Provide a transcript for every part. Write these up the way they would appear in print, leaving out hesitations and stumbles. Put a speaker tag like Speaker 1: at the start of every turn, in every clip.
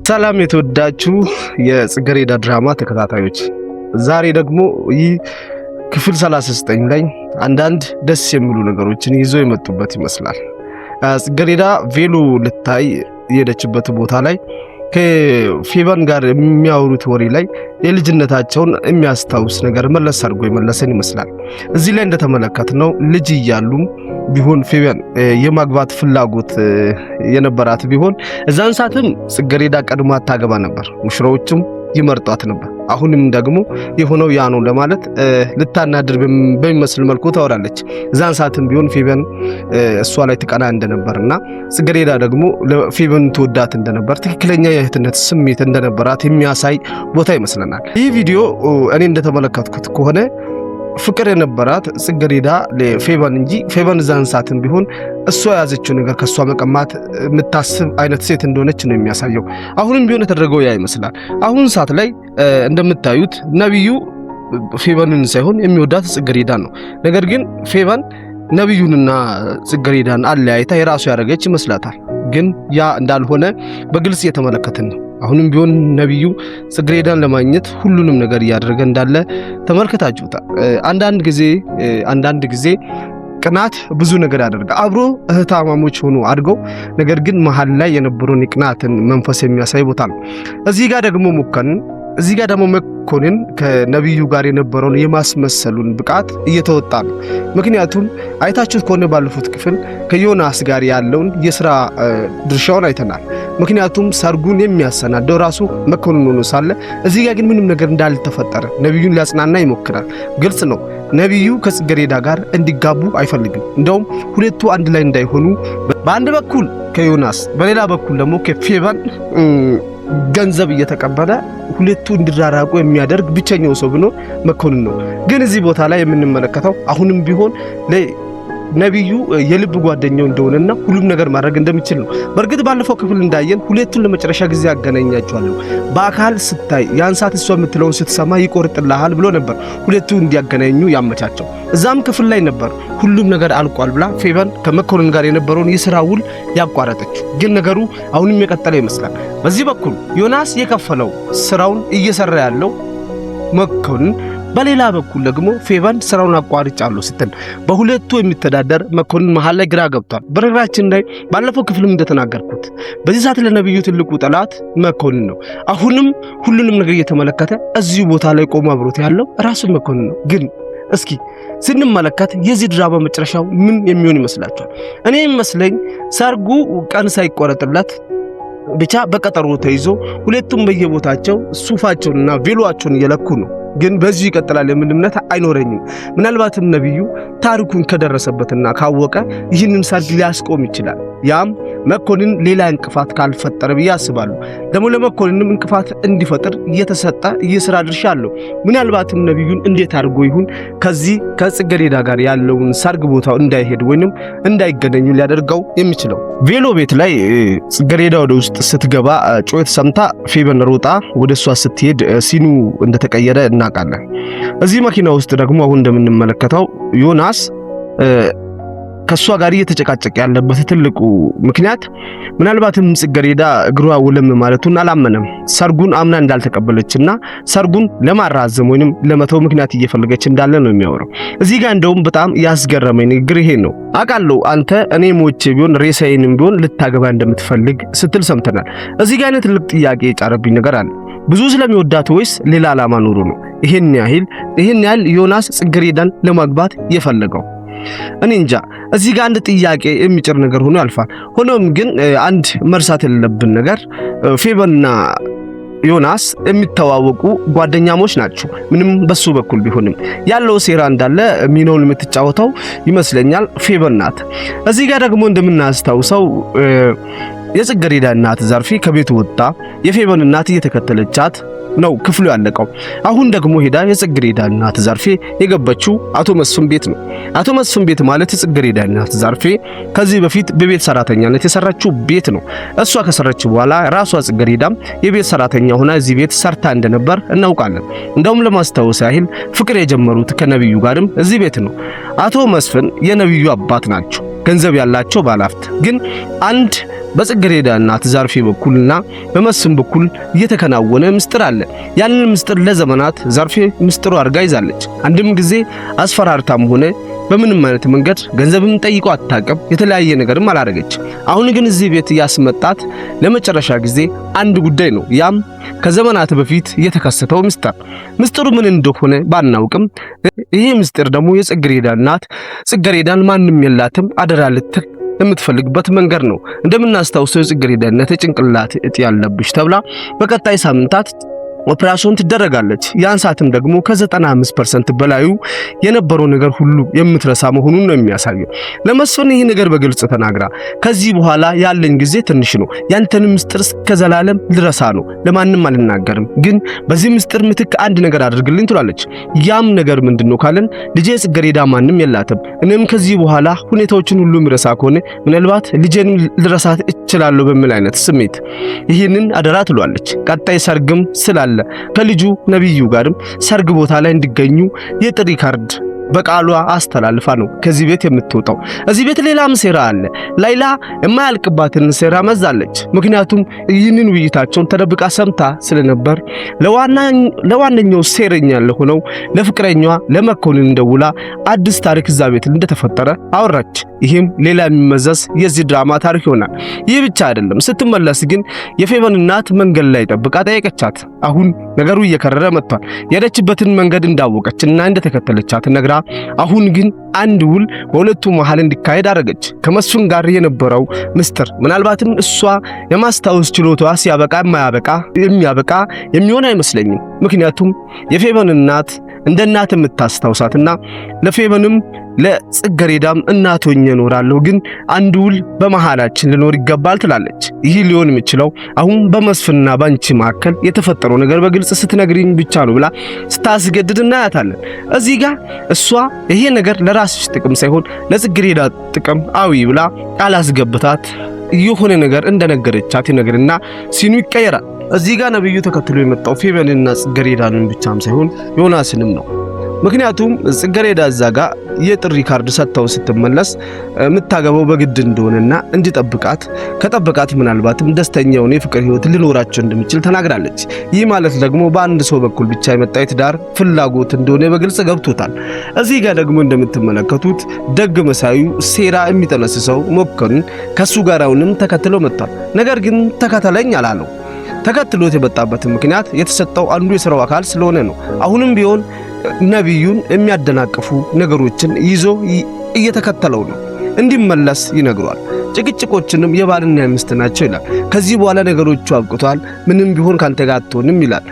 Speaker 1: ሰላም የተወዳችሁ የጽጌረዳ ድራማ ተከታታዮች፣ ዛሬ ደግሞ ይህ ክፍል 39 ላይ አንዳንድ ደስ የሚሉ ነገሮችን ይዞ የመጡበት ይመስላል። ጽጌረዳ ቬሎ ልታይ የሄደችበት ቦታ ላይ ከፌቨን ጋር የሚያወሩት ወሬ ላይ የልጅነታቸውን የሚያስታውስ ነገር መለስ አድርጎ የመለሰን ይመስላል። እዚህ ላይ እንደተመለከትነው ልጅ እያሉ ቢሆን ፌቨን የማግባት ፍላጎት የነበራት ቢሆን እዛን ሰዓትም ጽጌረዳ ቀድማ ታገባ ነበር፣ ሙሽራዎችም ይመርጧት ነበር። አሁንም ደግሞ የሆነው ያ ነው ለማለት ልታናድር በሚመስል መልኩ ታወራለች። እዛን ሰዓትም ቢሆን ፌቨን እሷ ላይ ትቀና እንደነበርና ጽጌረዳ ደግሞ ለፌቨን ተወዳት እንደነበር ትክክለኛ የእህትነት ስሜት እንደነበራት የሚያሳይ ቦታ ይመስለናል። ይህ ቪዲዮ እኔ እንደተመለከትኩት ከሆነ ፍቅር የነበራት ጽጌረዳ ለፌቨን እንጂ ፌቨን እዛን ሰዓትም ቢሆን እሷ ያዘችው ነገር ከሷ መቀማት የምታስብ አይነት ሴት እንደሆነች ነው የሚያሳየው። አሁንም ቢሆን የተደረገው ያ ይመስላል። አሁን ሰዓት ላይ እንደምታዩት ነብዩ ፌቨንን ሳይሆን የሚወዳት ጽጌረዳን ነው። ነገር ግን ፌቨን ነብዩንና ጽጌረዳን አለያይታ የራሱ ያደረገች ይመስላታል። ግን ያ እንዳልሆነ በግልጽ እየተመለከትን ነው። አሁንም ቢሆን ነብዩ ጽጌረዳን ለማግኘት ሁሉንም ነገር እያደረገ እንዳለ ተመልክታችሁታል። አንዳንድ ጊዜ ቅናት ብዙ ነገር ያደርጋል። አብሮ እህታማሞች ሆኖ አድገው ነገር ግን መሀል ላይ የነበረውን የቅናትን መንፈስ የሚያሳይ ቦታ ነው። እዚህ ጋር ደግሞ መኮንን ከነብዩ ጋር የነበረውን የማስመሰሉን ብቃት እየተወጣ ነው። ምክንያቱም አይታችሁት ከሆነ ባለፉት ክፍል ከዮናስ ጋር ያለውን የሥራ ድርሻውን አይተናል። ምክንያቱም ሰርጉን የሚያሰናደው ራሱ መኮንን ሆኖ ሳለ እዚህ ጋር ግን ምንም ነገር እንዳልተፈጠረ ነብዩን ሊያጽናና ይሞክራል። ግልጽ ነው፣ ነብዩ ከጽጌረዳ ጋር እንዲጋቡ አይፈልግም። እንደውም ሁለቱ አንድ ላይ እንዳይሆኑ በአንድ በኩል ከዮናስ በሌላ በኩል ደግሞ ከፌቨን ገንዘብ እየተቀበለ ሁለቱ እንዲራራቁ የሚያደርግ ብቸኛው ሰው ቢኖር መኮንን ነው። ግን እዚህ ቦታ ላይ የምንመለከተው አሁንም ቢሆን ነብዩ የልብ ጓደኛው እንደሆነና ሁሉም ነገር ማድረግ እንደሚችል ነው። በእርግጥ ባለፈው ክፍል እንዳየን ሁለቱን ለመጨረሻ ጊዜ ያገናኛቸዋለሁ። በአካል ስታይ ያን ሰዓት እሷ የምትለውን ስትሰማ ይቆርጥልሃል ብሎ ነበር ሁለቱ እንዲያገናኙ ያመቻቸው። እዛም ክፍል ላይ ነበር ሁሉም ነገር አልቋል ብላ ፌቨን ከመኮንን ጋር የነበረውን የሥራ ውል ያቋረጠችው። ግን ነገሩ አሁንም የቀጠለ ይመስላል። በዚህ በኩል ዮናስ የከፈለው ስራውን እየሰራ ያለው መኮንን፣ በሌላ በኩል ደግሞ ፌቨን ስራውን አቋርጫለሁ ስትል በሁለቱ የሚተዳደር መኮንን መሃል ላይ ግራ ገብቷል። በነገራችን ላይ ባለፈው ክፍልም እንደተናገርኩት በዚህ ሰዓት ለነብዩ ትልቁ ጠላት መኮንን ነው። አሁንም ሁሉንም ነገር እየተመለከተ እዚሁ ቦታ ላይ ቆሞ አብሮት ያለው ራሱ መኮንን ነው። ግን እስኪ ስንመለከት የዚህ ድራማ መጨረሻው ምን የሚሆን ይመስላችኋል? እኔ መስለኝ ሰርጉ ቀን ሳይቆረጥለት ብቻ በቀጠሮ ተይዞ ሁለቱም በየቦታቸው ሱፋቸውንና ቬሎአቸውን እየለኩ ነው። ግን በዚህ ይቀጥላል የምን እምነት አይኖረኝም። ምናልባትም ነብዩ ታሪኩን ከደረሰበትና ካወቀ ይህንን ሰርግ ሊያስቆም ይችላል። ያም መኮንን ሌላ እንቅፋት ካልፈጠረ ብዬ አስባለሁ። ደግሞ ለመኮንንም እንቅፋት እንዲፈጥር እየተሰጠ የሥራ ድርሻ አለው። ምናልባትም ነብዩን እንዴት አድርጎ ይሁን ከዚህ ከጽጌረዳ ጋር ያለውን ሰርግ ቦታው እንዳይሄድ ወይንም እንዳይገናኙ ሊያደርገው የሚችለው። ቬሎ ቤት ላይ ጽጌረዳ ወደ ውስጥ ስትገባ ጩኸት ሰምታ ፌቨን ሮጣ ወደሷ ስትሄድ ሲኑ እንደተቀየረ እናውቃለን። እዚህ መኪና ውስጥ ደግሞ አሁን እንደምንመለከተው ዮናስ ከሷ ጋር እየተጨቃጨቀ ያለበት ትልቁ ምክንያት ምናልባትም ጽጌረዳ እግሯ ውለም ማለቱን አላመነም። ሰርጉን አምና እንዳልተቀበለችና ሰርጉን ለማራዘም ወይንም ለመተው ምክንያት እየፈለገች እንዳለ ነው የሚያወራው። እዚህ ጋር እንደውም በጣም ያስገረመኝ ንግግር ይሄ ነው። አውቃለሁ አንተ እኔ ሞቼ ቢሆን ሬሳዬንም ቢሆን ልታገባ እንደምትፈልግ ስትል ሰምተናል። እዚህ ጋር አይነት ትልቅ ጥያቄ የጫረብኝ ነገር አለ። ብዙ ስለሚወዳት ወይስ ሌላ ዓላማ ኑሮ ነው ይሄን ያህል ዮናስ ጽጌረዳን ለማግባት የፈለገው? እኔ እንጃ። እዚህ ጋር አንድ ጥያቄ የሚጭር ነገር ሆኖ ያልፋል። ሆኖም ግን አንድ መርሳት የሌለብን ነገር ፌቨንና ዮናስ የሚተዋወቁ ጓደኛሞች ናቸው። ምንም በሱ በኩል ቢሆንም ያለው ሴራ እንዳለ ሚናውን የምትጫወተው ይመስለኛል ፌቨን ናት። እዚህ ጋር ደግሞ እንደምናስታውሰው የጽጌረዳ እናት ዘርፌ ከቤቱ ወጣ የፌቨን እናት እየተከተለቻት ነው ክፍሉ ያለቀው። አሁን ደግሞ ሄዳ የጽጌረዳ እናት ዘርፌ የገባችው አቶ መስፍን ቤት ነው። አቶ መስፍን ቤት ማለት የጽጌረዳ እናት ዘርፌ ከዚህ በፊት በቤት ሰራተኛነት የሰራችው ቤት ነው። እሷ ከሰራች በኋላ ራሷ ጽጌረዳም የቤት ሰራተኛ ሆና እዚህ ቤት ሰርታ እንደነበር እናውቃለን። እንደውም ለማስታወስ ያህል ፍቅር የጀመሩት ከነብዩ ጋርም እዚህ ቤት ነው። አቶ መስፍን የነብዩ አባት ናቸው። ገንዘብ ያላቸው ባለሀብት ግን አንድ በጽጌረዳ እናት ዘርፌ በኩልና በመስፍን በኩል እየተከናወነ ምስጢር አለ። ያንን ምስጢር ለዘመናት ዘርፌ ምስጢሩ አድርጋ ይዛለች። አንድም ጊዜ አስፈራርታም ሆነ በምንም አይነት መንገድ ገንዘብም ጠይቆ አታቀም። የተለያየ ነገርም አላረገች። አሁን ግን እዚህ ቤት ያስመጣት ለመጨረሻ ጊዜ አንድ ጉዳይ ነው። ያም ከዘመናት በፊት የተከሰተው ምስጢሩ ምን እንደሆነ ባናውቅም ይሄ ምስጢር ደግሞ የጽጌረዳ እናት ጽጌረዳን ማንም የላትም አደራ ልትል የምትፈልግበት መንገድ ነው። እንደምናስታውሰው ጽጌረዳ እናት ጭንቅላት እጢ ያለብሽ ተብላ በቀጣይ ሳምንታት ኦፕሬሽን ትደረጋለች። ያን ሰዓትም ደግሞ ከ95% በላዩ የነበረው ነገር ሁሉ የምትረሳ መሆኑን ነው የሚያሳየው። ለመስፍን ይሄ ነገር በግልጽ ተናግራ ከዚህ በኋላ ያለኝ ጊዜ ትንሽ ነው፣ ያንተን ምስጢር ከዘላለም ልረሳ ነው፣ ለማንም አልናገርም፣ ግን በዚህ ምስጢር ምትክ አንድ ነገር አድርግልኝ ትላለች። ያም ነገር ምንድነው ካለን ልጄ ጽጌረዳ ማንም የላትም፣ እኔም ከዚህ በኋላ ሁኔታዎችን ሁሉ ምረሳ ከሆነ ምናልባት ልጄን ልረሳት እችላለሁ በሚል አይነት ስሜት ይህንን አደራ ትሏለች። ቀጣይ ሰርግም ስላለ ከልጁ ነብዩ ጋርም ሰርግ ቦታ ላይ እንዲገኙ የጥሪ ካርድ በቃሏ አስተላልፋ ነው ከዚህ ቤት የምትወጣው። እዚህ ቤት ሌላም ሴራ አለ። ላይላ የማያልቅባትን ሴራ መዛለች። ምክንያቱም ይህንን ውይይታቸውን ተደብቃ ሰምታ ስለነበር ለዋነኛው ሴረኛ ለሆነው ለፍቅረኛዋ ለመኮንን እንደውላ አዲስ ታሪክ እዛ ቤት እንደተፈጠረ አወራች። ይህም ሌላ የሚመዘዝ የዚህ ድራማ ታሪክ ይሆናል። ይህ ብቻ አይደለም። ስትመለስ ግን የፌቨን እናት መንገድ ላይ ጠብቃ ጠየቀቻት። አሁን ነገሩ እየከረረ መጥቷል። የሄደችበትን መንገድ እንዳወቀችና እንደተከተለቻት ነግራ አሁን ግን አንድ ውል በሁለቱ መሃል እንዲካሄድ አደረገች። ከመስፍን ጋር የነበረው ምስጢር ምናልባትም እሷ የማስታወስ ችሎታዋ የሚያበቃ የሚሆን አይመስለኝም። ምክንያቱም የፌቨን እናት እንደ እናት የምታስታውሳትና ለፌቨንም ለጽጌረዳም እናት ሆኜ እኖራለሁ፣ ግን አንድ ውል በመሃላችን ሊኖር ይገባል ትላለች። ይህ ሊሆን የሚችለው አሁን በመስፍንና ባንቺ መካከል የተፈጠረው ነገር በግልጽ ስትነግሪኝ ብቻ ነው ብላ ስታስገድድ እናያታለን። እዚህ ጋር እሷ ይሄ ነገር ለራስሽ ጥቅም ሳይሆን ለጽጌረዳ ጥቅም አዊ ብላ ቃል አስገብታት የሆነ ነገር እንደነገረቻት ይነግርና ሲኑ ይቀየራል። እዚህ ጋር ነብዩ ተከትሎ የመጣው ፌቨንና ጽጌረዳንን ብቻም ሳይሆን ዮናስንም ነው። ምክንያቱም ጽጌረዳ እዛ ጋር የጥሪ ካርድ ሰጥተው ስትመለስ የምታገባው በግድ እንደሆነና እንዲጠብቃት ከጠበቃት ምናልባትም ደስተኛውን የፍቅር ህይወት ሊኖራቸው እንደሚችል ተናግራለች። ይህ ማለት ደግሞ በአንድ ሰው በኩል ብቻ የመጣ የትዳር ፍላጎት እንደሆነ በግልጽ ገብቶታል። እዚህ ጋር ደግሞ እንደምትመለከቱት ደግ መሳዩ ሴራ የሚጠነስሰው መኮንን ከሱ ጋር አሁንም ተከትሎ መጥቷል። ነገር ግን ተከተለኝ አላለው። ተከትሎት የመጣበት ምክንያት የተሰጠው አንዱ የሥራው አካል ስለሆነ ነው። አሁንም ቢሆን ነብዩን የሚያደናቅፉ ነገሮችን ይዞ እየተከተለው ነው። እንዲመለስ ይነግሯል። ጭቅጭቆችንም የባልና የሚስት ናቸው ይላል። ከዚህ በኋላ ነገሮቹ አብቅቷል፣ ምንም ቢሆን ካንተ ጋር አትሆንም ይላል።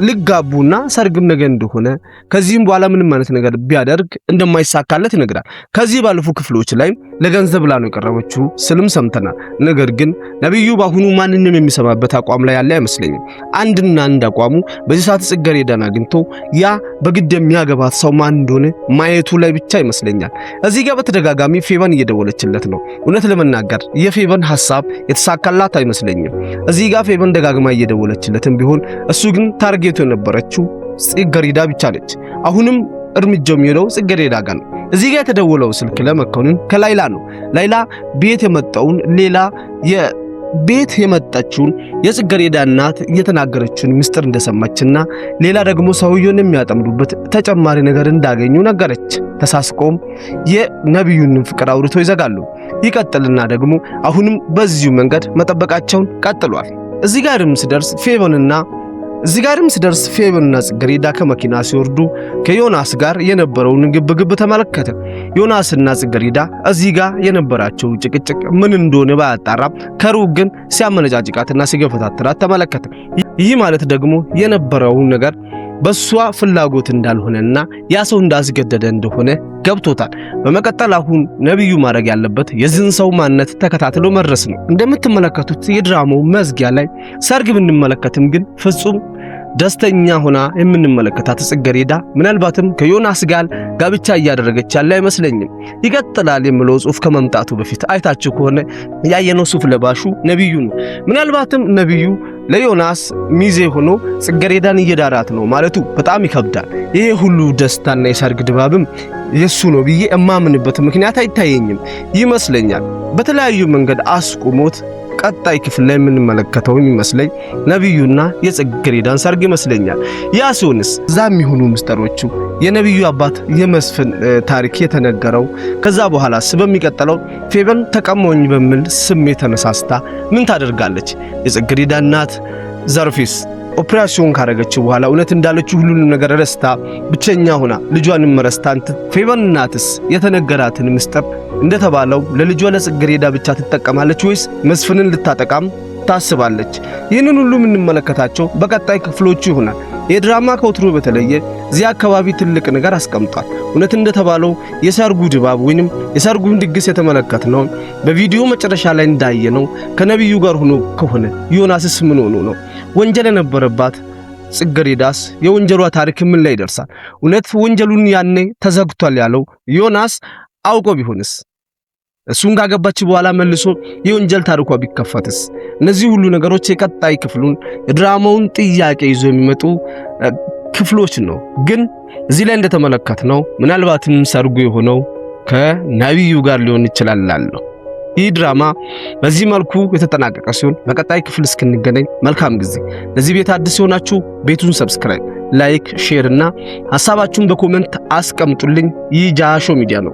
Speaker 1: ልጋቡና ሰርግም ነገ እንደሆነ ከዚህም በኋላ ምንም ማለት ነገር ቢያደርግ እንደማይሳካለት ይነግራል። ከዚህ ባለፉ ክፍሎች ላይ ለገንዘብ ብላ ነው የቀረበችው ስልም ሰምተናል። ነገር ግን ነብዩ ባሁኑ ማንንም የሚሰማበት አቋም ላይ ያለ አይመስለኝም። አንድና አንድ አቋሙ በዚህ ሰዓት ጽጌረዳን አግኝቶ ያ በግድ የሚያገባት ሰው ማን እንደሆነ ማየቱ ላይ ብቻ ይመስለኛል። እዚህ ጋር በተደጋጋሚ ፌቨን እየደወለችለት ነው። እውነት ለመናገር የፌቨን ሐሳብ የተሳካላት አይመስለኝም። እዚህ ጋር ፌቨን ደጋግማ እየደወለችለትም ቢሆን እሱ ግን ታርጌቱ የነበረችው ጽጌረዳ ብቻ ነች። አሁንም እርምጃው የሚሄደው ጽጌረዳ ጋር ነው። እዚህ ጋር የተደወለው ስልክ ለመኮንን ከላይላ ነው። ላይላ ቤት የመጣውን ሌላ ቤት የመጣችውን የጽጌረዳ እናት እየተናገረችውን ምስጢር እንደሰማችና ሌላ ደግሞ ሰውየውን የሚያጠምዱበት ተጨማሪ ነገር እንዳገኙ ነገረች። ተሳስቆም የነብዩን ፍቅር አውርቶ ይዘጋሉ። ይቀጥልና ደግሞ አሁንም በዚሁ መንገድ መጠበቃቸውን ቀጥሏል። እዚህ ጋርም ስደርስ ፌቨንና ጽጌረዳ ከመኪና ሲወርዱ ከዮናስ ጋር የነበረውን ግብግብ ተመለከተ። ዮናስና ጽጌረዳ እዚህ ጋር የነበራቸው ጭቅጭቅ ምን እንደሆነ ባያጣራም ከሩቅ ግን ሲያመነጫጭቃትና ሲገፈታተራት ተመለከተ። ይህ ማለት ደግሞ የነበረው ነገር በሷ ፍላጎት እንዳልሆነና ያ ሰው እንዳስገደደ እንደሆነ ገብቶታል። በመቀጠል አሁን ነብዩ ማድረግ ያለበት የዚህን ሰው ማንነት ተከታትሎ መድረስ ነው። እንደምትመለከቱት የድራማው መዝጊያ ላይ ሰርግ ብንመለከትም ግን ፍጹም ደስተኛ ሆና የምንመለከታት ጽጌረዳ ምናልባትም ከዮናስ ጋር ጋብቻ እያደረገች ያለ አይመስለኝም። ይቀጥላል የሚለው ጽሑፍ ከመምጣቱ በፊት አይታችሁ ከሆነ ያየነው ሱፍ ለባሹ ነብዩ ነው። ምናልባትም ነብዩ ለዮናስ ሚዜ ሆኖ ጽጌረዳን እየዳራት ነው ማለቱ በጣም ይከብዳል። ይሄ ሁሉ ደስታና የሰርግ ድባብም የሱ ነው ብዬ እማምንበት ምክንያት አይታየኝም። ይመስለኛል በተለያዩ መንገድ አስቆሞት ቀጣይ ክፍል ላይ የምንመለከተው የሚመስለኝ ነብዩና የጽጌረዳን ሰርግ ይመስለኛል። ያ ሲሆንስ እዛም ይሁኑ ምስጢሮቹ የነብዩ አባት የመስፍን ታሪክ የተነገረው ከዛ በኋላስ በሚቀጥለው ፌበን ተቀማውኝ በሚል ስሜት ተነሳስታ ምን ታደርጋለች? የጽጌረዳ እናት ዘርፊስ ኦፕሬሽን ካረገች በኋላ እውነት እንዳለችው ሁሉንም ነገር ረስታ ብቸኛ ሆና ልጇንም ረስታ ፌበን እናትስ የተነገራትን ምስጢር እንደተባለው ለልጇ ለጽጌረዳ ብቻ ትጠቀማለች ወይስ መስፍንን ልታጠቃም ታስባለች? ይህንን ሁሉ የምንመለከታቸው በቀጣይ ክፍሎቹ ይሆናል። የድራማ ከወትሮ በተለየ እዚህ አካባቢ ትልቅ ነገር አስቀምጧል። እውነት እንደተባለው የሰርጉ ድባብ ወይንም የሰርጉን ድግስ የተመለከትነው በቪዲዮ መጨረሻ ላይ እንዳየነው ከነብዩ ጋር ሆኖ ከሆነ ዮናስስ ምን ሆኖ ነው? ወንጀል የነበረባት ጽጌረዳስ የወንጀሏ ታሪክ ምን ላይ ይደርሳል? እውነት ወንጀሉን ያኔ ተዘግቷል ያለው ዮናስ አውቆ ቢሆንስ? እሱን ካገባች በኋላ መልሶ የወንጀል ታሪኳ ቢከፈትስ? እነዚህ ሁሉ ነገሮች የቀጣይ ክፍሉን ድራማውን ጥያቄ ይዞ የሚመጡ ክፍሎች ነው። ግን እዚህ ላይ እንደተመለከትነው ምናልባትም ሰርጉ የሆነው ከነብዩ ጋር ሊሆን ይችላል እላለሁ። ይህ ድራማ በዚህ መልኩ የተጠናቀቀ ሲሆን በቀጣይ ክፍል እስክንገናኝ መልካም ጊዜ። ለዚህ ቤት አዲስ ሆናችሁ ቤቱን ሰብስክራይብ፣ ላይክ፣ ሼር እና ሐሳባችሁን በኮሜንት አስቀምጡልኝ። ይህ ጃሾ ሚዲያ ነው።